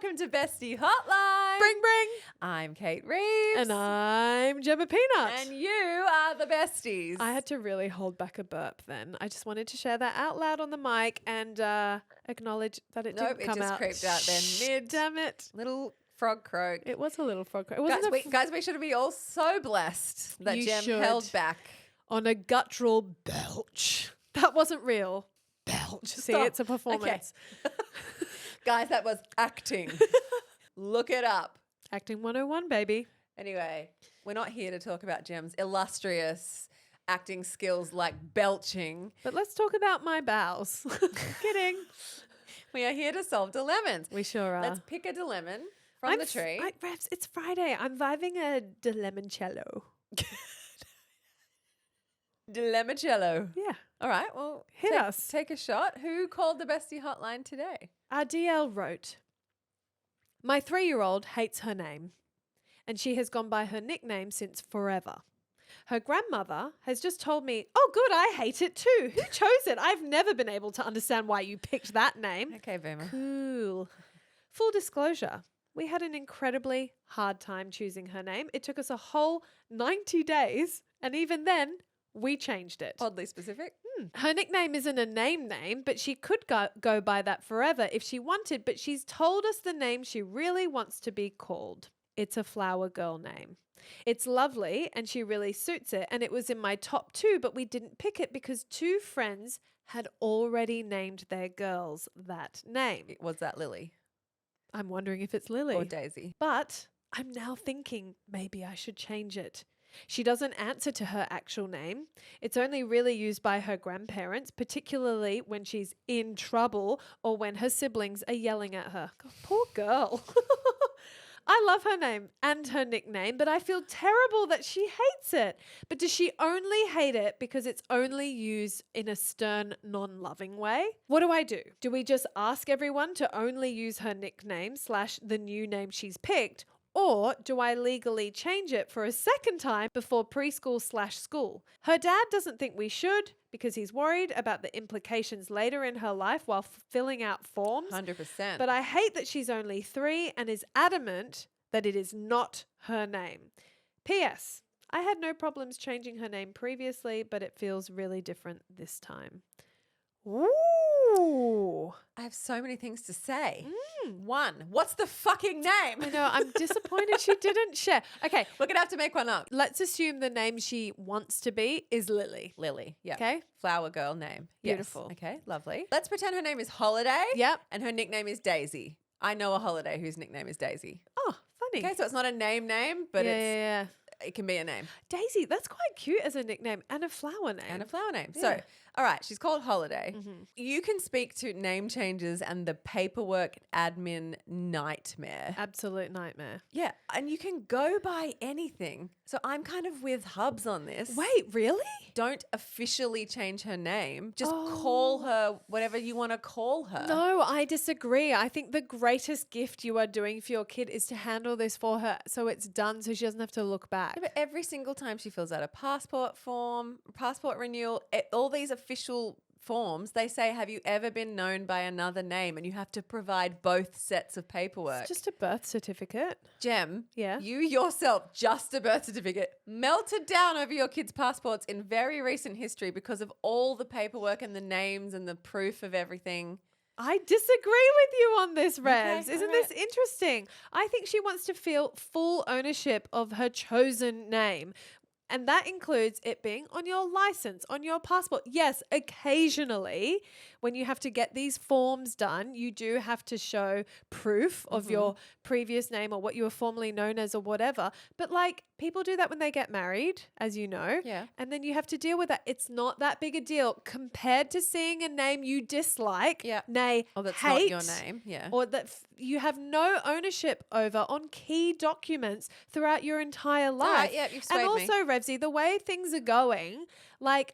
welcome to Bestie Hotline. Bring, bring. I'm Kate Reeves. And I'm Gemma Peanut. And you are the besties. I had to really hold back a burp then. I just wanted to share that out loud on the mic and acknowledge that it didn't come out. Nope, it just creeped out then. Damn it. Little frog croak. It was a little frog croak. It wasn't Guys, we should be all so blessed that You Gem should. held back. on a guttural belch. That wasn't real. Belch. See, Stop. it's a performance. Okay. Guys, that was acting. Look it up. Acting 101, baby. Anyway, we're not here to talk about Gem's illustrious acting skills like belching. But let's talk about my bowels. Kidding. We are here to solve dilemmas. We sure are. Let's pick a dilemma from the tree. Revs, it's Friday. I'm vibing a dilemoncello. Dilemmacello. Yeah. All right, well, Hit us. Take a shot. Who called the Bestie Hotline today? Our DL wrote, my 3-year-old hates her name, and she has gone by her nickname since forever. Her grandmother has just told me, oh, good, I hate it too. Who chose it? I've never been able to understand why you picked that name. Okay, Boomer. Cool. Full disclosure, we had an incredibly hard time choosing her name. It took us a whole 90 days, and even then, we changed it. Oddly specific. Her nickname isn't a name, but she could go by that forever if she wanted, but she's told us the name she really wants to be called. It's a flower girl name. It's lovely and she really suits it, and it was in my top 2, but we didn't pick it because 2 friends had already named their girls that name. Was that Lily I'm wondering if it's Lily. or Daisy? But I'm now thinking maybe I should change it. She doesn't answer to her actual name. It's only really used by her grandparents, particularly when she's in trouble or when her siblings are yelling at her. God, poor girl. I love her name and her nickname, but I feel terrible that she hates it. But does she only hate it because it's only used in a stern, non-loving way? What do I do? Do we just ask everyone to only use her nickname / the new name she's picked? Or do I legally change it for a second time before preschool / school? Her dad doesn't think we should because he's worried about the implications later in her life while filling out forms. 100%. But I hate that she's only 3 and is adamant that it is not her name. P.S. I had no problems changing her name previously, but it feels really different this time. Ooh. I have so many things to say. 1, what's the fucking name? I know, I'm disappointed she didn't share. Okay, We're going to have to make one up. let's assume the name she wants to be is Lily. Lily. Yeah. Okay? Flower girl name. Yes. Beautiful. Okay, lovely. Let's pretend her name is Holiday. Yep. And her nickname is Daisy. I know a Holiday whose nickname is Daisy. Oh, funny. Okay, so it's not a name, but yeah. it can be a name. Daisy, that's quite cute as a nickname and a flower name. And a flower name. Yeah. So, all right, she's called Holiday. You can speak to name changes and the paperwork admin nightmare. Absolute nightmare. Yeah, and you can go by anything. So I'm kind of with Hubs on this. Wait, really? Don't officially change her name. Just call her whatever you want to call her. No, I disagree. I think the greatest gift you are doing for your kid is to handle this for her so it's done so she doesn't have to look back. Yeah, but every single time she fills out a passport form, passport renewal, all these official forms, they say, have you ever been known by another name? And you have to provide both sets of paperwork. It's just a birth certificate. Gem, Yeah. you yourself, just a birth certificate, melted down over your kids' passports in very recent history because of all the paperwork and the names and the proof of everything. I disagree with you on this, Revs. Okay, Isn't all this interesting? I think she wants to feel full ownership of her chosen name. And that includes it being on your license, on your passport. Yes, occasionally when you have to get these forms done, you do have to show proof of your previous name or what you were formerly known as or whatever. But like people do that when they get married, as you know. Yeah. And then you have to deal with that. It's not that big a deal compared to seeing a name you dislike, nay, Oh, that's hate, not your name. Yeah. or that you have no ownership over on key documents throughout your entire life. all right, yeah, you've swayed and me. also, Revsy, the way things are going, like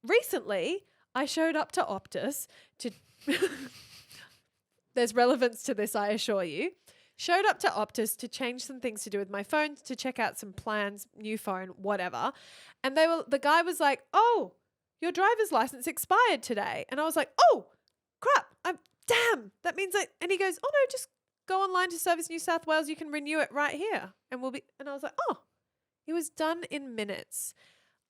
recently I showed up to Optus to there's relevance to this, I assure you. Showed up to Optus to change some things to do with my phone, to check out some plans, new phone, whatever. And the guy was like, "Oh, your driver's license expired today." And I was like, "Oh, crap. Damn. That means and he goes, "Oh no, just go online to Service New South Wales. You can renew it right here. And I was like, oh, it was done in minutes.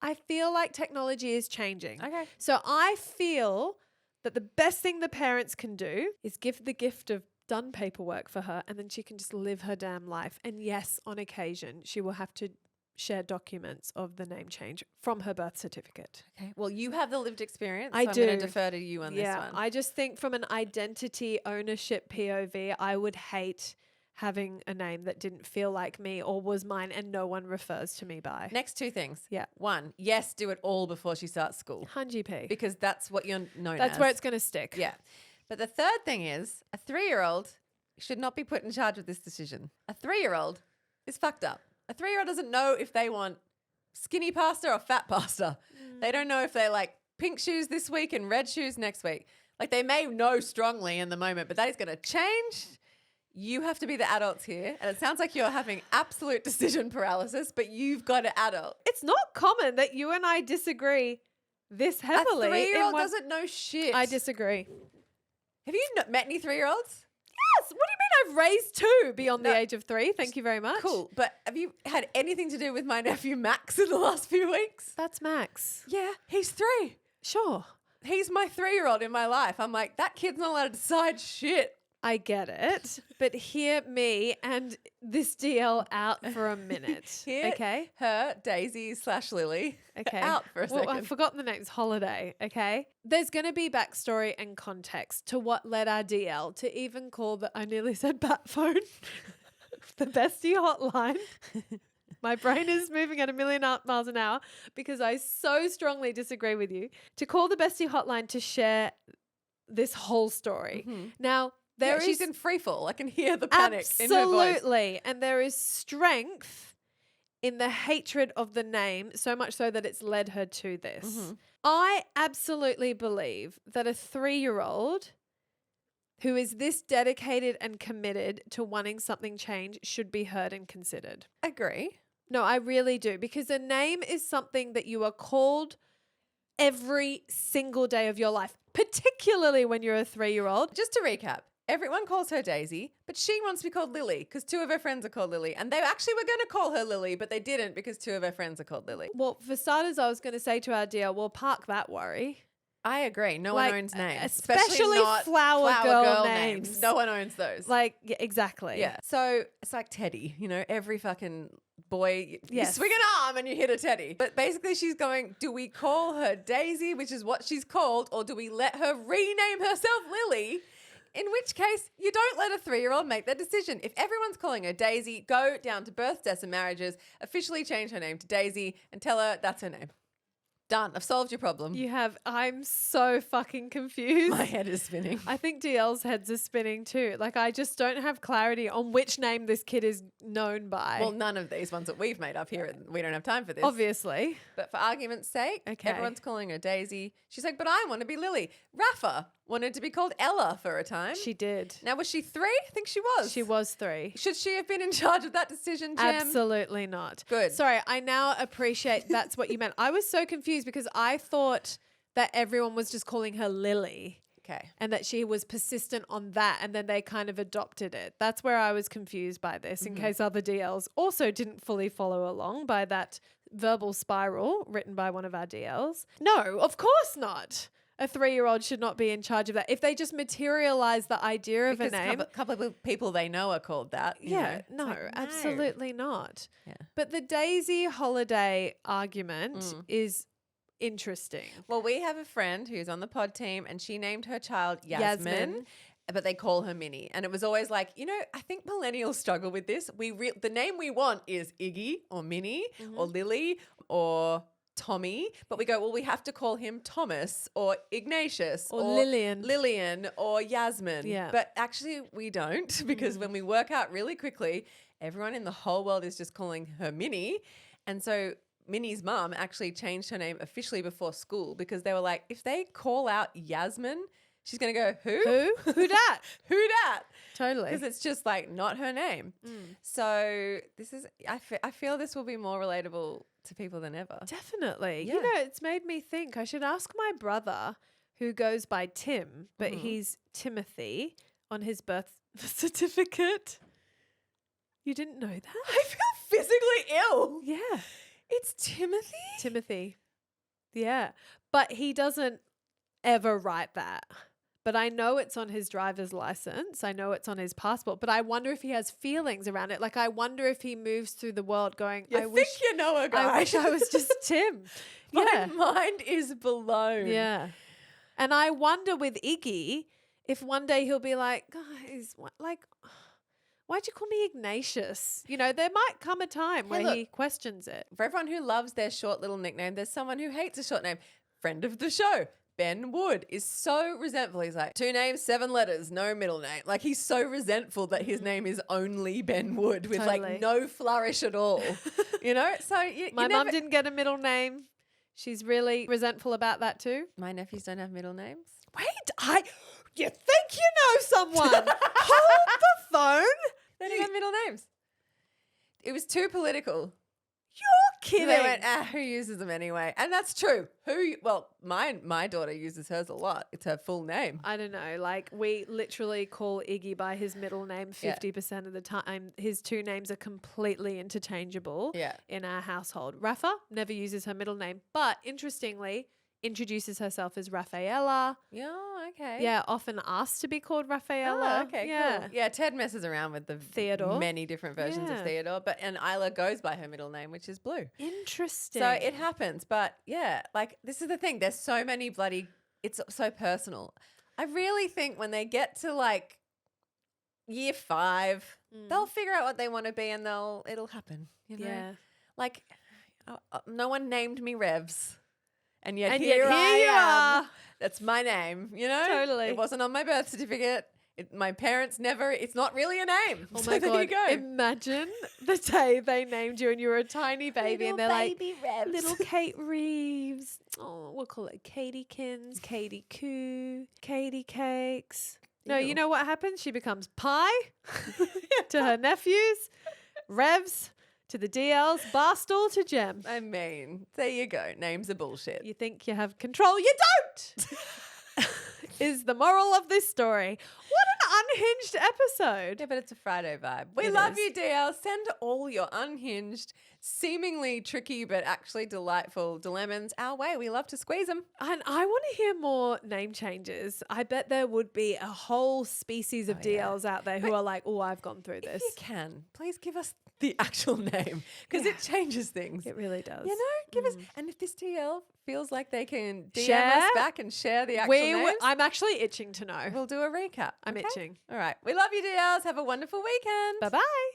I feel like technology is changing. Okay. So I feel that the best thing the parents can do is give the gift of done paperwork for her, and then she can just live her damn life. And yes, on occasion, she will have to share documents of the name change from her birth certificate. Okay. Well, you have the lived experience. I so do. I'm going to defer to you on this one. I just think from an identity ownership POV, I would hate having a name that didn't feel like me or was mine and no one refers to me by. Next two things. Yeah. One, yes, do it all before she starts school 100p. because that's what you're known as. That's where it's going to stick. Yeah. But the third thing is a 3-year-old should not be put in charge of this decision. A 3-year-old is fucked up. A 3-year-old doesn't know if they want skinny pasta or fat pasta. They don't know if they like pink shoes this week and red shoes next week. Like they may know strongly in the moment, but that is going to change. You have to be the adults here. And it sounds like you're having absolute decision paralysis, but you've got an adult. It's not common that you and I disagree this heavily. A 3-year-old doesn't know shit. I disagree. Have you met any 3-year-olds? Yes. What do you mean I've raised 2 beyond the age of 3? Thank you very much. Cool. But have you had anything to do with my nephew Max in the last few weeks? That's Max. Yeah, he's 3. Sure. He's my 3-year-old in my life. I'm like, that kid's not allowed to decide shit. I get it, but hear me and this DL out for a minute. Okay. Her, Daisy / Lily, Okay. out for a Well, second. I've forgotten the name's Holiday. Okay. There's going to be backstory and context to what led our DL to even call I nearly said bat phone, the Bestie hotline. My brain is moving at 1,000,000 miles an hour because I so strongly disagree with you. To call the Bestie hotline to share this whole story. Now, she's in free fall. I can hear the panic in her voice. Absolutely. And there is strength in the hatred of the name, so much so that it's led her to this. I absolutely believe that a 3-year-old who is this dedicated and committed to wanting something changed should be heard and considered. Agree. No, I really do. Because a name is something that you are called every single day of your life, particularly when you're a 3-year-old. Just to recap, everyone calls her Daisy, but she wants to be called Lily because 2 of her friends are called Lily. And they actually were going to call her Lily, but they didn't because 2 of her friends are called Lily. Well, for starters, I was going to say to our dear, well, park that worry. I agree. No one owns names. Especially not flower girl names. No one owns those. Like, yeah, exactly. Yeah. So it's like Teddy, every fucking boy, you Yes. swing an arm and you hit a Teddy. But basically she's going, do we call her Daisy, which is what she's called, or do we let her rename herself Lily? In which case, you don't let a 3-year-old make that decision. If everyone's calling her Daisy, go down to births, deaths and marriages, officially change her name to Daisy and tell her that's her name. Done. I've solved your problem. I'm so fucking confused. My head is spinning. I think DL's heads are spinning too. Like, I just don't have clarity on which name this kid is known by. Well, none of these ones that we've made up here, we don't have time for this. Obviously. But for argument's sake, Okay. everyone's calling her Daisy. She's like, but I want to be Lily. Rafa wanted to be called Ella for a time. She did. Now, was she 3? I think she was. She was 3. Should she have been in charge of that decision, Jem? Absolutely not. Good. Sorry, I now appreciate that's what you meant. I was so confused because I thought that everyone was just calling her Lily. Okay. And that she was persistent on that, and then they kind of adopted it. That's where I was confused by this, in case other DLs also didn't fully follow along by that verbal spiral written by one of our DLs. No, of course not. A 3-year-old should not be in charge of that. If they just materialize the idea of Because a name. a couple of people they know are called that. No, absolutely not. Yeah. But the Daisy Holiday argument is interesting. Well, we have a friend who's on the pod team and she named her child Yasmin. Yasmin. But they call her Minnie. And it was always like, I think millennials struggle with this. The name we want is Iggy or Minnie or Lily or Tommy. But we go, well, we have to call him Thomas or Ignatius Or Lillian. Lillian or Yasmin. Yeah. But actually we don't because when we work out really quickly, everyone in the whole world is just calling her Minnie. And so Minnie's mum actually changed her name officially before school because they were like, if they call out Yasmin, she's going to go, who? Who dat? Who dat? Totally. Because it's just like not her name. So this is, I feel this will be more relatable to people than ever. Definitely. Yeah. You know, it's made me think I should ask my brother, who goes by Tim, but he's Timothy on his birth The certificate. You didn't know that? I feel physically ill. Yeah. It's Timothy? Timothy. Yeah. But he doesn't ever write that. But I know it's on his driver's license. I know it's on his passport. But I wonder if he has feelings around it. Like, I wonder if he moves through the world going, I wish you know a guy. I wish I was just Tim. My mind is blown. Yeah. And I wonder with Iggy if one day he'll be like, guys, why'd you call me Ignatius? You know, there might come a time where he questions it. For everyone who loves their short little nickname, there's someone who hates a short name. Friend of the show, Ben Wood, is so resentful. He's like, 2 names, 7 letters, no middle name. Like, he's so resentful that his name is only Ben Wood with like no flourish at all. You know? So my mum didn't get a middle name. She's really resentful about that too. My nephews don't have middle names. Wait, you think you know someone? Hold the phone. They didn't have middle names. It was too political. You're kidding. They went, who uses them anyway? And that's true. My daughter uses hers a lot. It's her full name. I don't know. Like, we literally call Iggy by his middle name 50% of the time. His 2 names are completely interchangeable in our household. Rafa never uses her middle name, but interestingly, introduces herself as Rafaela. Yeah, okay. Yeah, often asked to be called Rafaela. Oh, okay, cool. Yeah, Ted messes around with the Theodore. many different versions of Theodore, and Isla goes by her middle name, which is Blue. Interesting. So it happens, but yeah, like this is the thing. There's so many it's so personal. I really think when they get to like year 5, they'll figure out what they want to be and it'll happen. You know? Yeah. Like no one named me Revs. And yet here I you am. are. That's my name, you know? Totally. It wasn't on my birth certificate. My parents it's not really a name. Oh So my there God. you go. Imagine the day they named you and you were a tiny baby and they're baby like, Revs. little Kate Reeves. Oh, we'll call it Katiekins, Katie Coo, Katie Cakes. No, Ew. you know what happens? She becomes Pie to her nephews, Revs to the DLs, Barstool to Gem. I mean, there you go. Names are bullshit. You think you have control, you don't! Is the moral of this story. What an unhinged episode. Yeah, but it's a Friday vibe. We It love is. you, DL. Send all your unhinged, seemingly tricky but actually delightful dilemmas our way. We love to squeeze them. And I want to hear more name changes. I bet there would be a whole species of DLs out there who are like, oh, I've gone through this. If you can, please give us the actual name because it changes things. It really does. You know, give us. And if this DL feels like they can DM Share? us back and share the actual names, I'm actually itching to know. we'll do a recap. I'm okay? itching. All right. We love you, DLs. Have a wonderful weekend. Bye-bye.